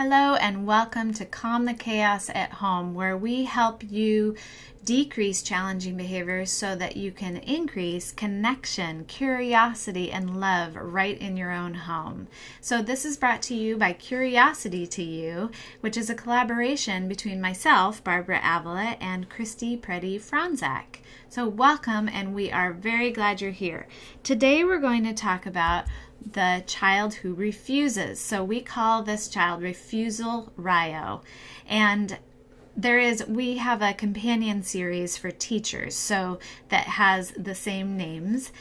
Hello and welcome to Calm the Chaos at Home, where we help you decrease challenging behaviors so that you can increase connection, curiosity, and love right in your own home. So this is brought to you by Curiosity to You, which is a collaboration between myself, Barbara Avila, and Christy Preddy Franzak. So welcome, and we are very glad you're here. Today we're going to talk about the child who refuses. So we call this child Refusal Ryo. And we have a companion series for teachers that has the same names.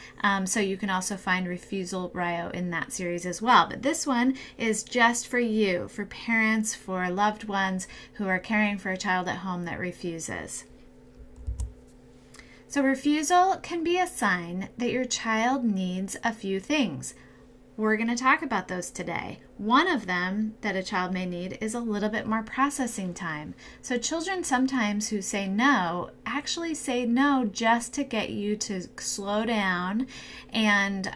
So you can also find Refusal Ryo in that series as well. But this one is just for you, for parents, for loved ones who are caring for a child at home that refuses. So refusal can be a sign that your child needs a few things. We're going to talk about those today. One of them that a child may need is a little bit more processing time. So children sometimes who say no actually say no just to get you to slow down and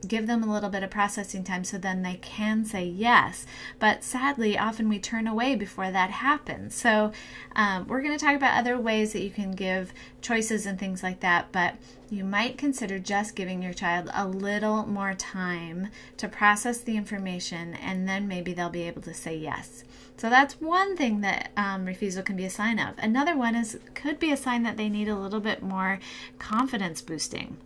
give them a little bit of processing time so then they can say yes. But sadly, often we turn away before that happens. So we're going to talk about other ways that you can give choices and things like that, but you might consider just giving your child a little more time to process the information, and then maybe they'll be able to say yes. So that's one thing that refusal can be a sign of. Another one could be a sign that they need a little bit more confidence boosting.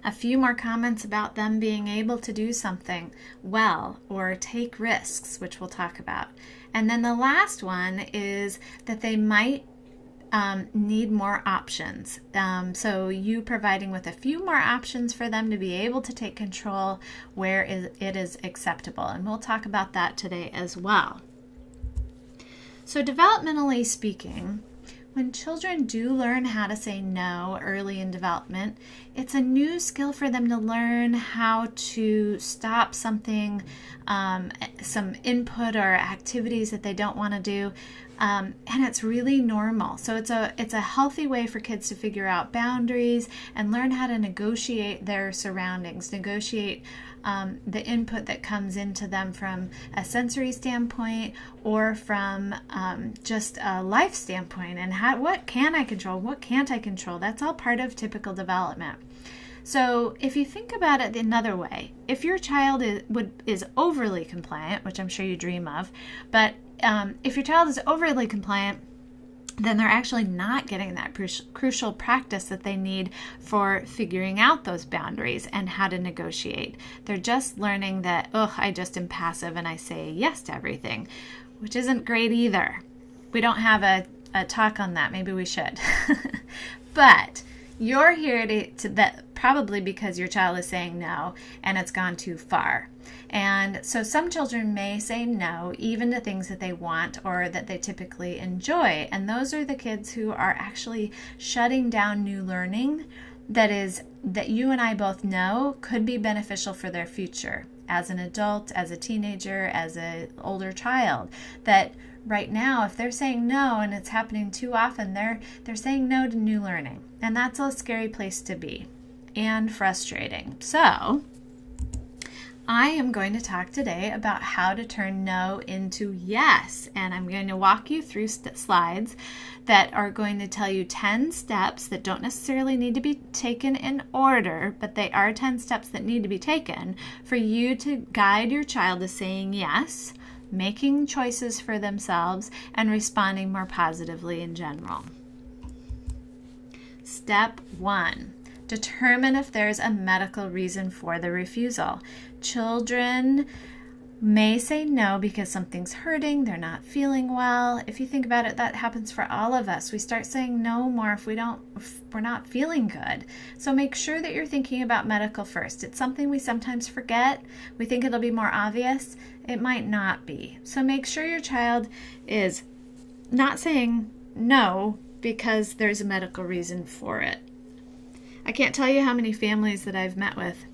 A few more comments about them being able to do something well or take risks, which we'll talk about. And then the last one is that they might need more options. So you providing with a few more options for them to be able to take control where it is acceptable. And we'll talk about that today as well. So developmentally speaking, when children do learn how to say no early in development, it's a new skill for them to learn how to stop something, some input or activities that they don't want to do. And it's really normal. So it's a healthy way for kids to figure out boundaries and learn how to negotiate their surroundings, negotiate the input that comes into them from a sensory standpoint or from just a life standpoint, and what can I control, what can't I control. That's all part of typical development. So if you think about it another way, if your child is overly compliant, which I'm sure you dream of, but if your child is overly compliant, then they're actually not getting that crucial practice that they need for figuring out those boundaries and how to negotiate. They're just learning that, I just am passive and I say yes to everything, which isn't great either. We don't have a talk on that. Maybe we should. But you're here to that probably because your child is saying no and it's gone too far. And so some children may say no even to things that they want or that they typically enjoy. And those are the kids who are actually shutting down new learning that you and I both know could be beneficial for their future as an adult, as a teenager, as an older child. That right now, if they're saying no and it's happening too often, they're saying no to new learning. And that's a scary place to be and frustrating. So I am going to talk today about how to turn no into yes. And I'm going to walk you through slides that are going to tell you 10 steps that don't necessarily need to be taken in order, but they are 10 steps that need to be taken for you to guide your child to saying yes, making choices for themselves, and responding more positively in general. Step 1. Determine if there's a medical reason for the refusal. Children may say no because something's hurting, they're not feeling well. If you think about it, that happens for all of us. We start saying no more if we're not feeling good. So make sure that you're thinking about medical first. It's something we sometimes forget. We think it'll be more obvious. It might not be. So make sure your child is not saying no because there's a medical reason for it. I can't tell you how many families that I've met with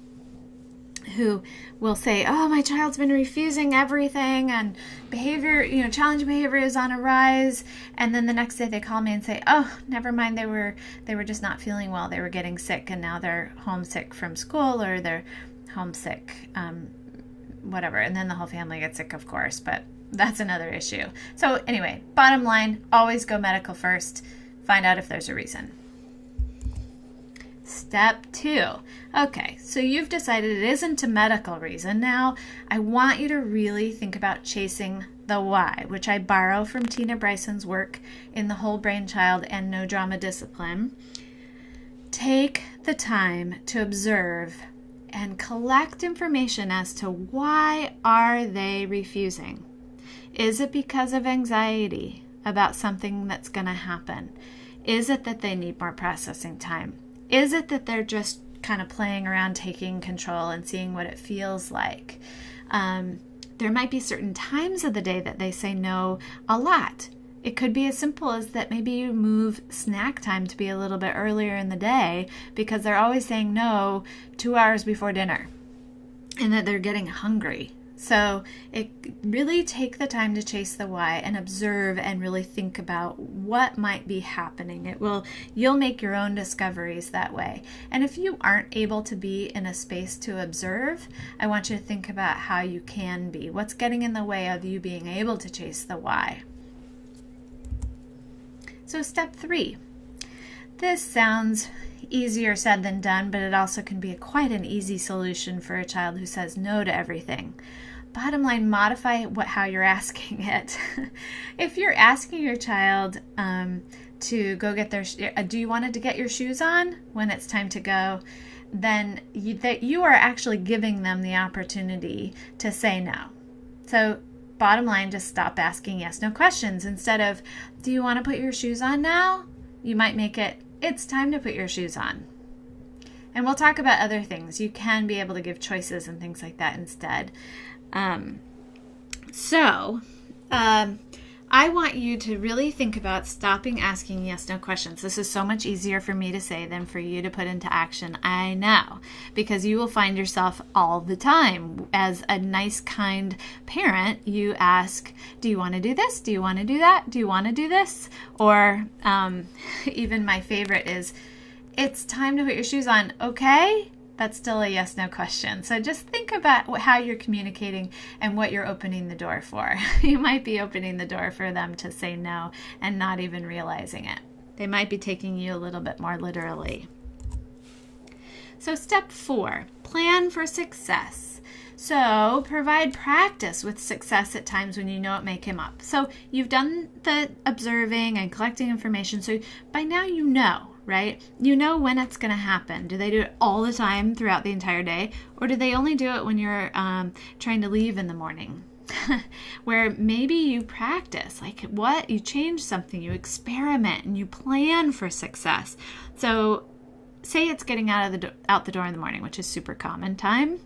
who will say, my child's been refusing everything and challenging behavior is on a rise. And then the next day they call me and say, never mind. They were just not feeling well. They were getting sick and now they're homesick from school or they're homesick, whatever. And then the whole family gets sick, of course, but that's another issue. So anyway, bottom line, always go medical first. Find out if there's a reason. Step 2. Okay, so you've decided it isn't a medical reason. Now, I want you to really think about chasing the why, which I borrow from Tina Bryson's work in The Whole Brain Child and No Drama Discipline. Take the time to observe and collect information as to why are they refusing. Is it because of anxiety about something that's going to happen? Is it that they need more processing time? Is it that they're just kind of playing around, taking control and seeing what it feels like? There might be certain times of the day that they say no a lot. It could be as simple as that maybe you move snack time to be a little bit earlier in the day because they're always saying no 2 hours before dinner and that they're getting hungry. So it really take the time to chase the why and observe and really think about what might be happening. You'll make your own discoveries that way. And if you aren't able to be in a space to observe, I want you to think about how you can be. What's getting in the way of you being able to chase the why? So step 3. This sounds easier said than done, but it also can be quite an easy solution for a child who says no to everything. Bottom line, modify how you're asking it. If you're asking your child to go get do you want to get your shoes on when it's time to go, then you are actually giving them the opportunity to say no. So bottom line, just stop asking yes, no questions. Instead of, do you want to put your shoes on now? You might make it, it's time to put your shoes on. And we'll talk about other things. You can be able to give choices and things like that instead. I want you to really think about stopping asking yes, no questions. This is so much easier for me to say than for you to put into action. I know, because you will find yourself all the time. As a nice, kind parent, you ask, do you want to do this? Do you want to do that? Do you want to do this? Or even my favorite is, it's time to put your shoes on. Okay? That's still a yes, no question. So just think about how you're communicating and what you're opening the door for. You might be opening the door for them to say no and not even realizing it. They might be taking you a little bit more literally. So step 4, plan for success. So provide practice with success at times when you know it may come up. So you've done the observing and collecting information. So by now you know, right? You know when it's going to happen. Do they do it all the time throughout the entire day? Or do they only do it when you're trying to leave in the morning? Where maybe you practice, like what? You change something, you experiment, and you plan for success. So say it's getting out the door in the morning, which is super common time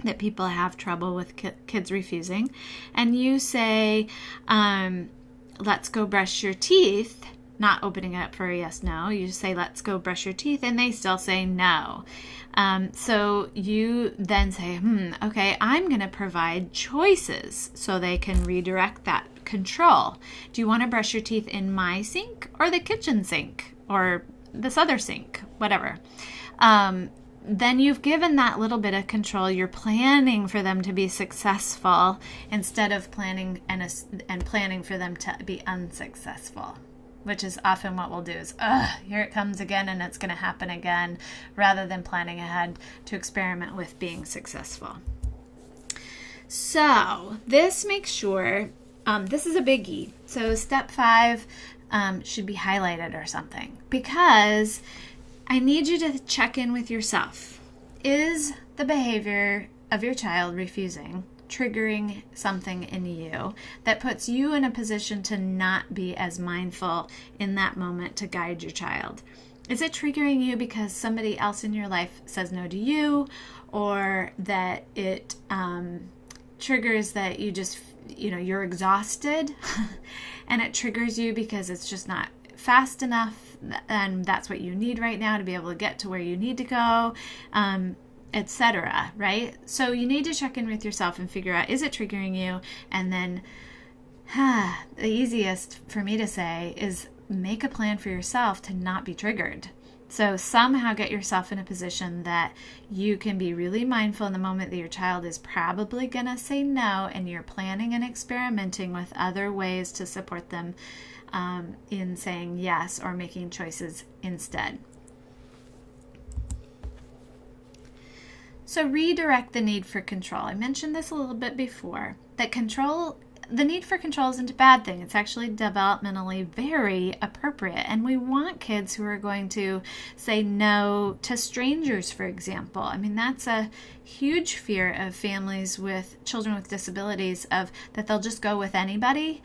that people have trouble with kids refusing. And you say, let's go brush your teeth. Not opening it up for a yes, no. You just say, let's go brush your teeth, and they still say no. So you then say, okay, I'm going to provide choices so they can redirect that control. Do you want to brush your teeth in my sink or the kitchen sink or this other sink, whatever? Then you've given that little bit of control. You're planning for them to be successful instead of planning and planning for them to be unsuccessful, which is often what we'll do is, here it comes again and it's going to happen again, rather than planning ahead to experiment with being successful. So this makes sure, this is a biggie. So step 5 should be highlighted or something, because I need you to check in with yourself. Is the behavior of your child refusing triggering something in you that puts you in a position to not be as mindful in that moment to guide your child? Is it triggering you because somebody else in your life says no to you, or that it triggers that you just, you're exhausted and it triggers you because it's just not fast enough and that's what you need right now to be able to get to where you need to go, etc., right? So you need to check in with yourself and figure out, is it triggering you? And then the easiest for me to say is make a plan for yourself to not be triggered. So somehow get yourself in a position that you can be really mindful in the moment that your child is probably going to say no, and you're planning and experimenting with other ways to support them in saying yes or making choices instead. So redirect the need for control. I mentioned this a little bit before, that the need for control isn't a bad thing. It's actually developmentally very appropriate. And we want kids who are going to say no to strangers, for example. I mean, that's a huge fear of families with children with disabilities, of that they'll just go with anybody.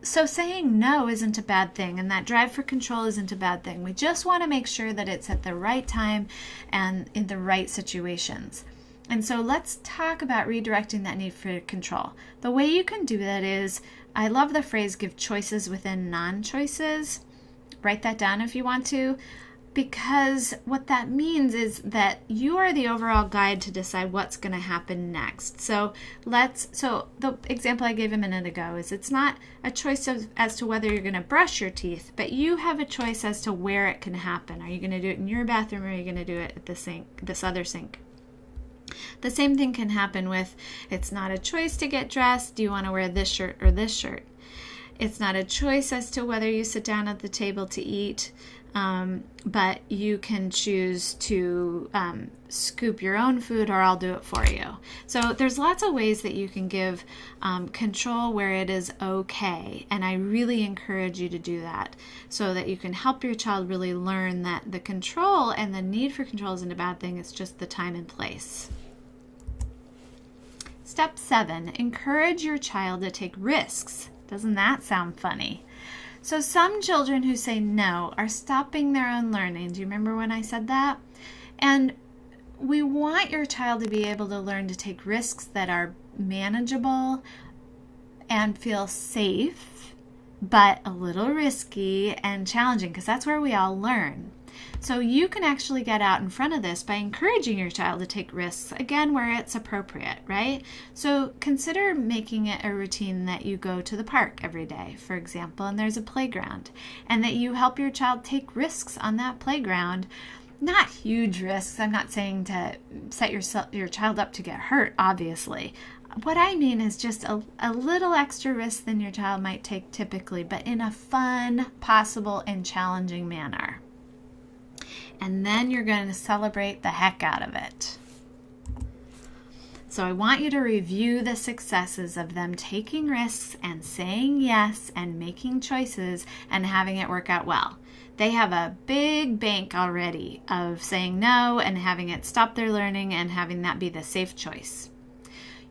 So saying no isn't a bad thing, and that drive for control isn't a bad thing. We just want to make sure that it's at the right time and in the right situations. And so let's talk about redirecting that need for control. The way you can do that is, I love the phrase, give choices within non-choices. Write that down if you want to, because what that means is that you are the overall guide to decide what's going to happen next. So the example I gave a minute ago is, it's not a choice as to whether you're going to brush your teeth, but you have a choice as to where it can happen. Are you going to do it in your bathroom, or are you going to do it at the sink, this other sink? The same thing can happen with, it's not a choice to get dressed. Do you want to wear this shirt or this shirt? It's not a choice as to whether you sit down at the table to eat, but you can choose to scoop your own food, or I'll do it for you. So there's lots of ways that you can give control where it is okay, and I really encourage you to do that so that you can help your child really learn that the control and the need for control isn't a bad thing. It's just the time and place. Step 7, encourage your child to take risks. Doesn't that sound funny? So some children who say no are stopping their own learning. Do you remember when I said that? And we want your child to be able to learn to take risks that are manageable and feel safe, but a little risky and challenging, because that's where we all learn. So you can actually get out in front of this by encouraging your child to take risks, again, where it's appropriate, right? So consider making it a routine that you go to the park every day, for example, and there's a playground, and that you help your child take risks on that playground. Not huge risks. I'm not saying to set your child up to get hurt, obviously. What I mean is just a little extra risk than your child might take typically, but in a fun, possible, and challenging manner. And then you're going to celebrate the heck out of it. So I want you to review the successes of them taking risks and saying yes and making choices and having it work out well. They have a big bank already of saying no and having it stop their learning and having that be the safe choice.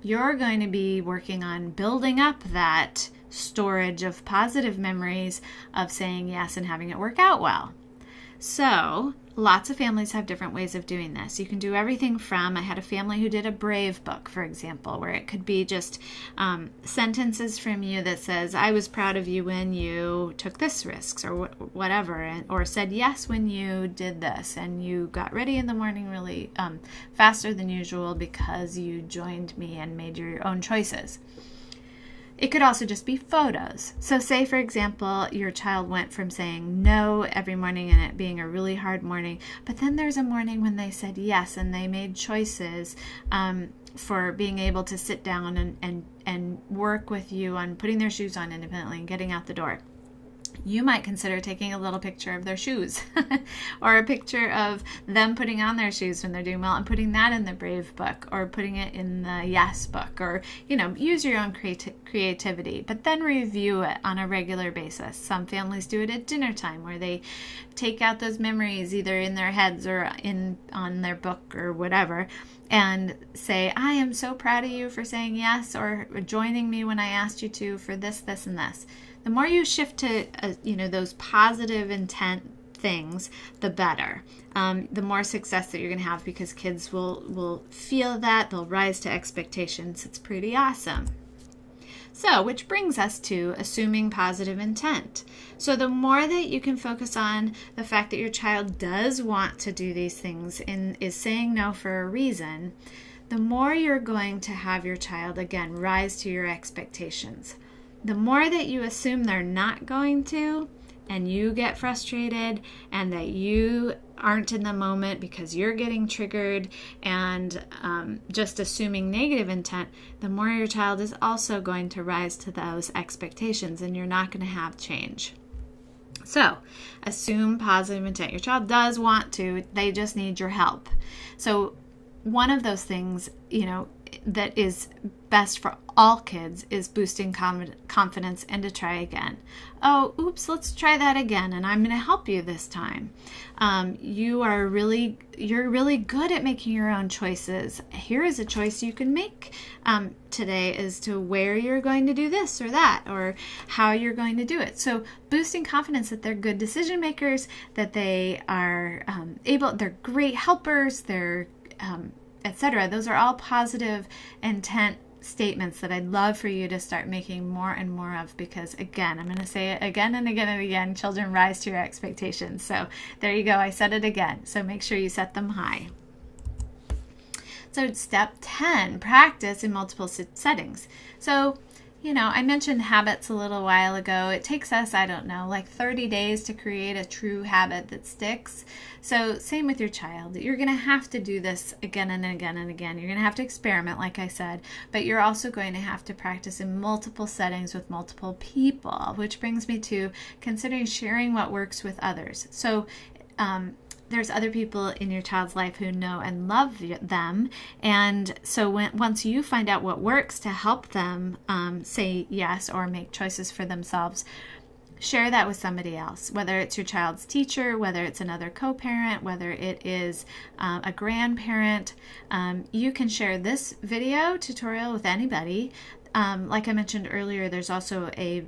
You're going to be working on building up that storage of positive memories of saying yes and having it work out well. So lots of families have different ways of doing this. You can do everything from, I had a family who did a Brave book, for example, where it could be just sentences from you that says, I was proud of you when you took this risks, or whatever, or said yes when you did this, and you got ready in the morning really faster than usual because you joined me and made your own choices. It could also just be photos. So say, for example, your child went from saying no every morning and it being a really hard morning, but then there's a morning when they said yes and they made choices for being able to sit down and work with you on putting their shoes on independently and getting out the door. You might consider taking a little picture of their shoes or a picture of them putting on their shoes when they're doing well and putting that in the Brave book, or putting it in the Yes book, or, use your own creativity, but then review it on a regular basis. Some families do it at dinner time, where they take out those memories either in their heads or on their book or whatever, and say, I am so proud of you for saying yes, or joining me when I asked you to for this, this, and this. The more you shift to, those positive intent things, the better. The more success that you're going to have, because kids will feel that. They'll rise to expectations. It's pretty awesome. So, which brings us to assuming positive intent. So the more that you can focus on the fact that your child does want to do these things and is saying no for a reason, the more you're going to have your child, again, rise to your expectations. The more that you assume they're not going to, and you get frustrated and that you aren't in the moment because you're getting triggered and just assuming negative intent, the more your child is also going to rise to those expectations, and you're not going to have change. So assume positive intent. Your child does want to, they just need your help. So one of those things, that is best for all kids is boosting confidence and to try again. Oh, oops, let's try that again, and I'm going to help you this time. You're really good at making your own choices. Here is a choice you can make today as to where you're going to do this or that, or how you're going to do it. So boosting confidence that they're good decision makers, that they are they're great helpers, they're etc. Those are all positive intent statements that I'd love for you to start making more and more of, because again, I'm going to say it again and again and again, children rise to your expectations. So there you go. I said it again. So make sure you set them high. So step 10, practice in multiple settings. So I mentioned habits a little while ago. It takes us, like 30 days to create a true habit that sticks. So same with your child. You're going to have to do this again and again and again. You're going to have to experiment, like I said, but you're also going to have to practice in multiple settings with multiple people, which brings me to considering sharing what works with others. So, there's other people in your child's life who know and love them. And so once you find out what works to help them say yes or make choices for themselves, share that with somebody else, whether it's your child's teacher, whether it's another co-parent, whether it is a grandparent. You can share this video tutorial with anybody. Like I mentioned earlier, there's also a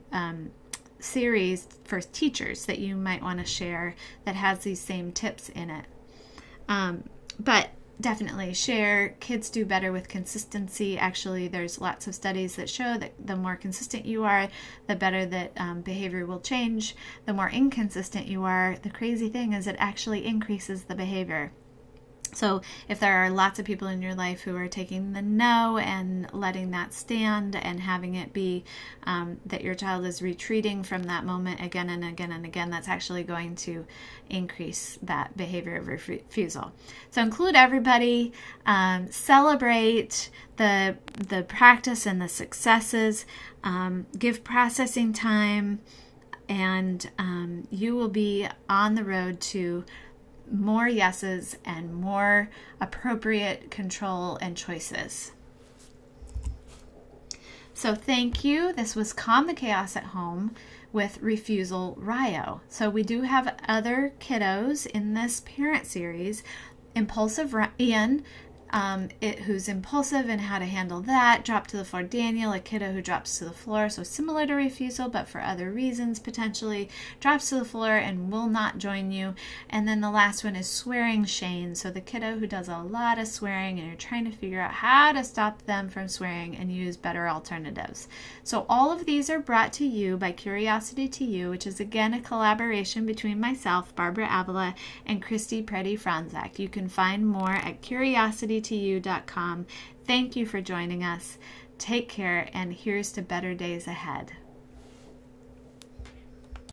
series for teachers that you might want to share that has these same tips in it. But definitely share. Kids do better with consistency. Actually, there's lots of studies that show that the more consistent you are, the better that behavior will change. The more inconsistent you are, the crazy thing is it actually increases the behavior. So if there are lots of people in your life who are taking the no and letting that stand and having it be that your child is retreating from that moment again and again and again, that's actually going to increase that behavior of refusal. So include everybody, celebrate the practice and the successes, give processing time, and you will be on the road to more yeses and more appropriate control and choices. So thank you. This was Calm the Chaos at Home with Refusal Ryo. So we do have other kiddos in this parent series. Impulsive Ian, who's impulsive and how to handle that. Drop to the floor Daniel, a kiddo who drops to the floor, so similar to refusal but for other reasons potentially, drops to the floor and will not join you. And then the last one is Swearing Shane, so the kiddo who does a lot of swearing and you're trying to figure out how to stop them from swearing and use better alternatives. So all of these are brought to you by Curiosity to You, which is again a collaboration between myself, Barbara Avila, and Christy Preddy-Franzak. You can find more at curiositytoyou.com. Thank you for joining us. Take care, and here's to better days ahead.